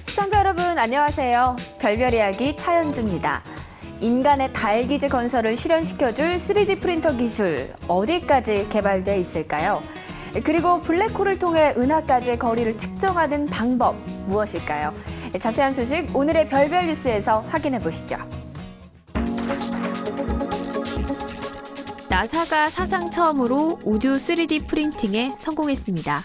시청자 여러분 안녕하세요. 별별 이야기 차연주입니다. 인간의 달 기지 건설을 실현시켜줄 3D 프린터 기술 어디까지 개발돼 있을까요? 그리고 블랙홀을 통해 은하까지의 거리를 측정하는 방법 무엇일까요? 자세한 소식 오늘의 별별 뉴스에서 확인해 보시죠. 나사가 사상 처음으로 우주 3D 프린팅에 성공했습니다.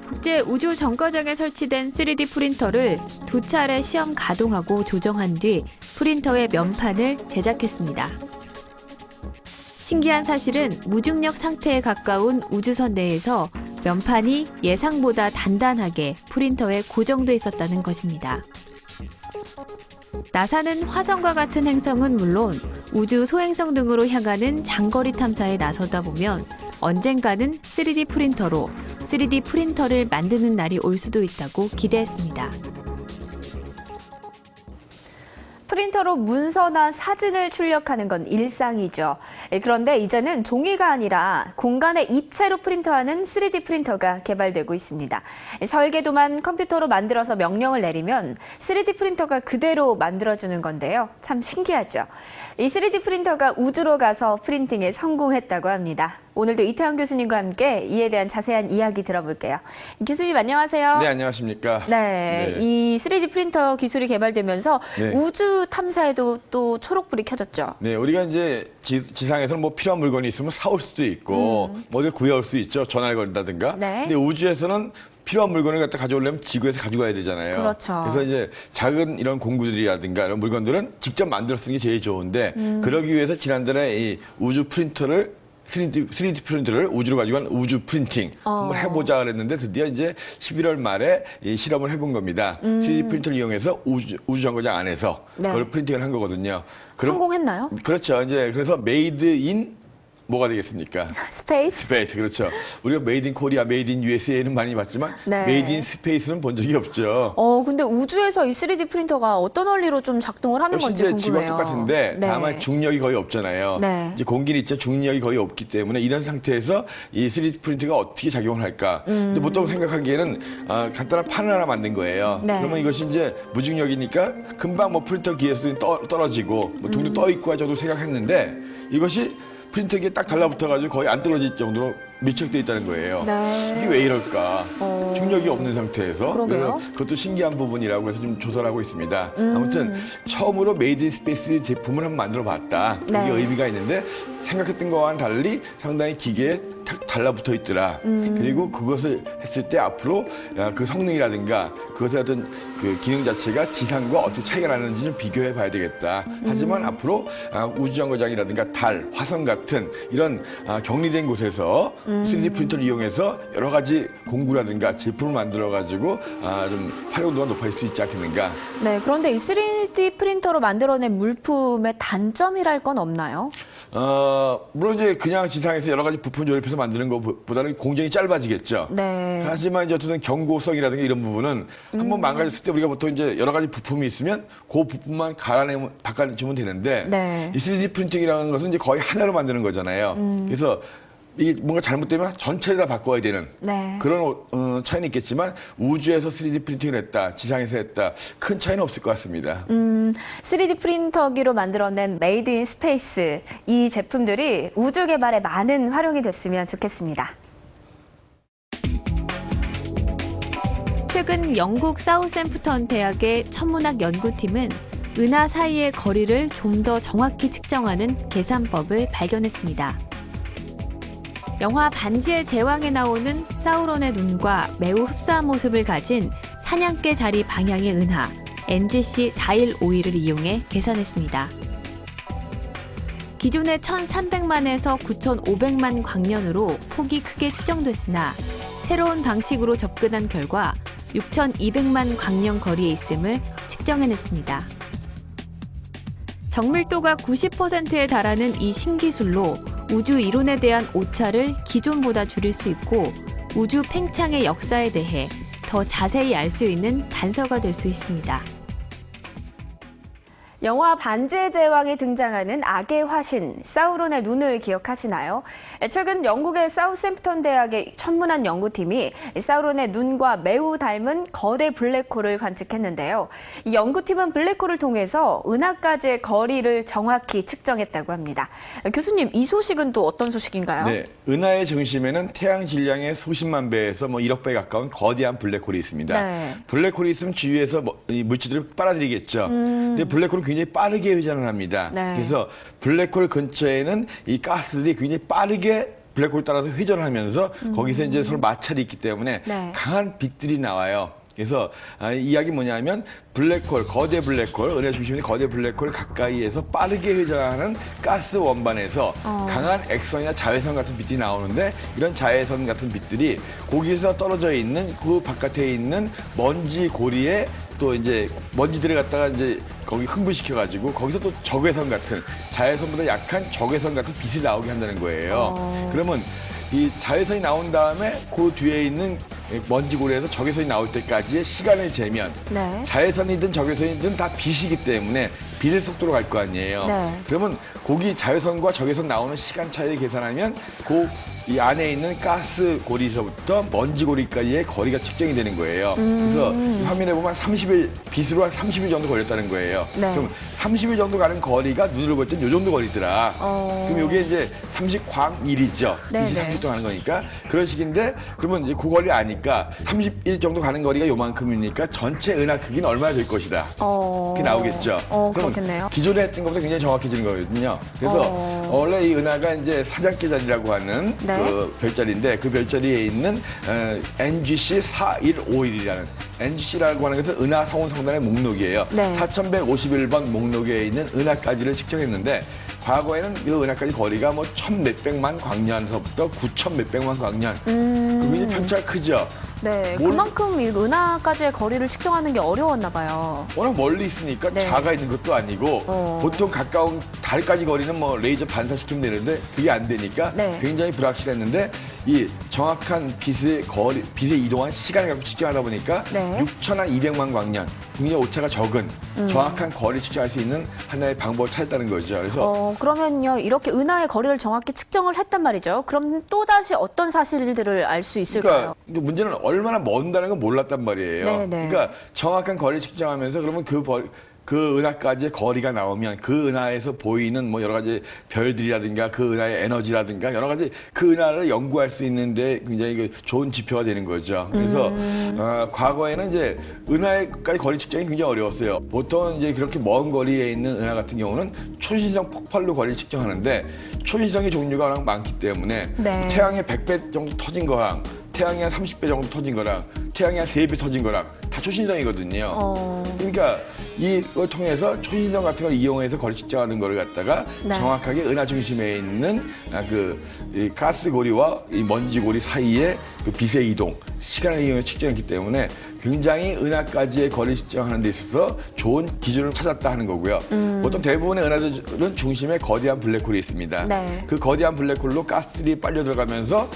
국제 우주 정거장에 설치된 3D 프린터를 2차례 시험 가동하고 조정한 뒤 프린터의 면판을 제작했습니다. 신기한 사실은 무중력 상태에 가까운 우주선 내에서 면판이 예상보다 단단하게 프린터에 고정돼 있었다는 것입니다. 나사는 화성과 같은 행성은 물론 우주 소행성 등으로 향하는 장거리 탐사에 나서다 보면 언젠가는 3D 프린터로 3D 프린터를 만드는 날이 올 수도 있다고 기대했습니다. 프린터로 문서나 사진을 출력하는 건 일상이죠. 그런데 이제는 종이가 아니라 공간의 입체로 프린터하는 3D 프린터가 개발되고 있습니다. 설계도만 컴퓨터로 만들어서 명령을 내리면 3D 프린터가 그대로 만들어주는 건데요. 참 신기하죠. 이 3D 프린터가 우주로 가서 프린팅에 성공했다고 합니다. 오늘도 이태원 교수님과 함께 이에 대한 자세한 이야기 들어볼게요. 교수님 안녕하세요. 네, 안녕하십니까. 네, 이 3D 프린터 기술이 개발되면서 우주 탐사에도 또 초록불이 켜졌죠. 네, 우리가 이제 지상에서는 뭐 필요한 물건이 있으면 사올 수도 있고 어디 구해올 수 있죠. 전화를 걸다든가. 네. 근데 우주에서는 필요한 물건을 갖다 가져오려면 지구에서 가져가야 되잖아요. 그렇죠. 그래서 이제 작은 이런 공구들이라든가 이런 물건들은 직접 만들어 쓰는 게 제일 좋은데 그러기 위해서 지난달에 이 우주 프린터를 3D 프린터를 우주로 가지고 간 우주 프린팅 한번 해보자 그랬는데 드디어 이제 11월 말에 이 실험을 해본 겁니다. 3D 프린터를 이용해서 우주 정거장 안에서 그걸 프린팅을 한 거거든요. 성공했나요? 그렇죠. 이제 그래서 메이드 인 뭐가 되겠습니까? 스페이스? 스페이스, 그렇죠. 우리가 메이드 인 코리아, 메이드 인 USA는 많이 봤지만 메이드 인 스페이스는 본 적이 없죠. 근데 우주에서 이 3D 프린터가 어떤 원리로 좀 작동을 하는 건지 궁금해요. 지구와 똑같은데 다만 중력이 거의 없잖아요. 이제 공기는 있죠. 중력이 거의 없기 때문에 이런 상태에서 이 3D 프린터가 어떻게 작용을 할까? 근데 보통 생각하기에는 간단한 판을 하나 만든 거예요. 그러면 이것이 이제 무중력이니까 금방 뭐 프린터 기에서 떨어지고 뭐 둥둥 떠 있고 저도 생각했는데 이것이 프린터기에 딱 달라붙어가지고 거의 안 떨어질 정도로 밀착되어 있다는 거예요. 이게 왜 이럴까? 중력이 없는 상태에서. 그러게요. 그래서 그것도 신기한 부분이라고 해서 좀 조사를 하고 있습니다. 아무튼 처음으로 메이드 인 스페이스 제품을 한번 만들어 봤다. 그게 의미가 있는데 생각했던 거와는 달리 상당히 기계에 탁 달라붙어 있더라. 그리고 그것을 했을 때 앞으로 그 성능이라든가 그것의 어떤 그 기능 자체가 지상과 어떻게 차이가 나는지 좀 비교해 봐야 되겠다. 하지만 앞으로 우주정거장이라든가 달, 화성 같은 이런 격리된 곳에서 3D 프린터를 이용해서 여러 가지 공구라든가 제품을 만들어가지고 좀 활용도가 높아질 수 있지 않겠는가. 네, 그런데 이 3D 프린터로 만들어낸 물품의 단점이랄 건 없나요? 물론 이제 그냥 지상에서 여러 가지 부품 조립해서 만드는 것보다는 공정이 짧아지겠죠. 하지만 이제 어쨌든 경고성이라든가 이런 부분은 한번 망가졌을 때 우리가 보통 이제 여러 가지 부품이 있으면 그 부품만 바꿔주면 되는데 이 3D 프린팅이라는 것은 이제 거의 하나로 만드는 거잖아요. 그래서 이게 뭔가 잘못되면 전체를 다 바꿔야 되는 그런 차이는 있겠지만 우주에서 3D 프린팅을 했다, 지상에서 했다, 큰 차이는 없을 것 같습니다. 3D 프린터기로 만들어낸 메이드 인 스페이스, 이 제품들이 우주 개발에 많은 활용이 됐으면 좋겠습니다. 최근 영국 사우샘프턴 대학의 천문학 연구팀은 은하 사이의 거리를 좀 더 정확히 측정하는 계산법을 발견했습니다. 영화 반지의 제왕에 나오는 사우론의 눈과 매우 흡사한 모습을 가진 사냥개 자리 방향의 은하 NGC 4151을 이용해 계산했습니다. 기존의 1,300만에서 9,500만 광년으로 폭이 크게 추정됐으나 새로운 방식으로 접근한 결과 6,200만 광년 거리에 있음을 측정해냈습니다. 정밀도가 90%에 달하는 이 신기술로 우주 이론에 대한 오차를 기존보다 줄일 수 있고 우주 팽창의 역사에 대해 더 자세히 알 수 있는 단서가 될 수 있습니다. 영화 반지의 제왕에 등장하는 악의 화신, 사우론의 눈을 기억하시나요? 최근 영국의 사우샘프턴 대학의 천문학 연구팀이 사우론의 눈과 매우 닮은 거대 블랙홀을 관측했는데요. 이 연구팀은 블랙홀을 통해서 은하까지의 거리를 정확히 측정했다고 합니다. 교수님, 이 소식은 또 어떤 소식인가요? 네, 은하의 중심에는 태양 질량의 수십만 배에서 1억 배 가까운 거대한 블랙홀이 있습니다. 네. 블랙홀이 있으면 주위에서 이 물질들을 빨아들이겠죠. 근데 블랙홀은 굉장히 빠르게 회전을 합니다. 네. 그래서 블랙홀 근처에는 이 가스들이 굉장히 빠르게 블랙홀을 따라서 회전을 하면서 거기서 이제 서로 마찰이 있기 때문에 네. 강한 빛들이 나와요. 그래서 이 이야기 뭐냐면 블랙홀, 거대 블랙홀, 은하 중심의 거대 블랙홀 가까이에서 빠르게 회전하는 가스 원반에서 강한 액선이나 자외선 같은 빛이 나오는데 이런 자외선 같은 빛들이 거기서 떨어져 있는 그 바깥에 있는 먼지 고리에 또 이제 먼지들을 갖다가 이제 거기 흥분시켜가지고 거기서 또 적외선 같은 자외선보다 약한 적외선 같은 빛이 나오게 한다는 거예요. 그러면 이 자외선이 나온 다음에 그 뒤에 있는 먼지 고리에서 적외선이 나올 때까지의 시간을 재면 네. 자외선이든 적외선이든 다 빛이기 때문에 빛의 속도로 갈 거 아니에요. 네. 그러면 거기 자외선과 적외선 나오는 시간 차이를 계산하면 이 안에 있는 가스 고리에서부터 먼지 고리까지의 거리가 측정이 되는 거예요. 그래서 이 화면에 보면 30일, 빛으로 한 30일 정도 걸렸다는 거예요. 네. 그럼 30일 정도 가는 거리가 눈으로 볼 땐 이 정도 거리더라. 그럼 이게 이제 30광1이죠. 네, 빛이 네. 30일 동안 가는 거니까. 그런 식인데 그러면 이제 그 거리 아니까 30일 정도 가는 거리가 요만큼이니까 전체 은하 크기는 얼마나 될 것이다. 그게 나오겠죠. 그럼 그렇겠네요. 기존에 했던 것보다 굉장히 정확해지는 거거든요. 그래서 원래 이 은하가 이제 사장계자리라고 하는 네. 그 별자리인데 그 별자리에 있는 NGC 4151이라는 NGC라고 하는 것은 은하 성운 성단의 목록이에요. 네. 4151번 목록에 있는 은하까지를 측정했는데 과거에는 이 은하까지 거리가 1,몇백만 광년서부터 9,몇백만 광년. 그게 편차가 크죠. 네, 그만큼 이 은하까지의 거리를 측정하는 게 어려웠나 봐요. 워낙 멀리 있으니까 네. 자가 있는 것도 아니고 보통 가까운 달까지 거리는 레이저 반사시키면 되는데 그게 안 되니까 네. 굉장히 불확실했는데 이 정확한 빛의 이동한 시간을 갖고 측정하다 보니까 네. 6,200만 광년, 굉장히 오차가 적은 정확한 거리 측정할 수 있는 하나의 방법을 찾았다는 거죠. 그래서 그러면요, 이렇게 은하의 거리를 정확히 측정을 했단 말이죠. 그럼 또다시 어떤 사실들을 알 수 있을까요? 그러니까 문제는 얼마나 먼다는 건 몰랐단 말이에요. 네, 네. 그러니까 정확한 거리 측정하면서 그러면 그 은하까지의 거리가 나오면 그 은하에서 보이는 여러 가지 별들이라든가 그 은하의 에너지라든가 여러 가지 그 은하를 연구할 수 있는데 굉장히 좋은 지표가 되는 거죠. 그래서 과거에는 이제 은하까지 거리 측정이 굉장히 어려웠어요. 보통 이제 그렇게 먼 거리에 있는 은하 같은 경우는 초신성 폭발로 거리를 측정하는데 초신성의 종류가 워낙 많기 때문에 네. 태양의 100배 정도 터진 거랑 태양이 한 30배 정도 터진 거랑 태양이 한 3배 터진 거랑 다 초신성이거든요. 그러니까 이걸 통해서 초신성 같은 걸 이용해서 거리 측정하는 거를 갖다가 네. 정확하게 은하 중심에 있는 이 가스 고리와 이 먼지 고리 사이의 그 빛의 이동, 시간을 이용해서 측정했기 때문에 굉장히 은하까지의 거리 측정하는 데 있어서 좋은 기준을 찾았다 하는 거고요. 보통 대부분의 은하들은 중심에 거대한 블랙홀이 있습니다. 네. 그 거대한 블랙홀로 가스들이 빨려 들어가면서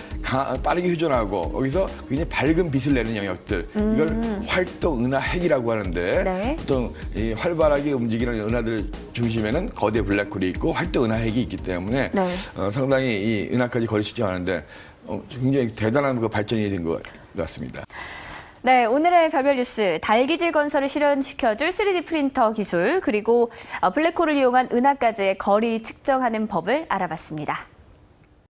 빠르게 휴전하고 여기서 굉장히 밝은 빛을 내는 영역들 이걸 활동 은하핵이라고 하는데 네. 보통 이 활발하게 움직이는 은하들 중심에는 거대 블랙홀이 있고 활동 은하핵이 있기 때문에 네. 상당히 이 은하까지 거리 측정하는데 굉장히 대단한 그 발전이 된 것 같습니다. 네, 오늘의 별별 뉴스, 달기질 건설을 실현시켜줄 3D 프린터 기술, 그리고 블랙홀을 이용한 은하까지의 거리 측정하는 법을 알아봤습니다.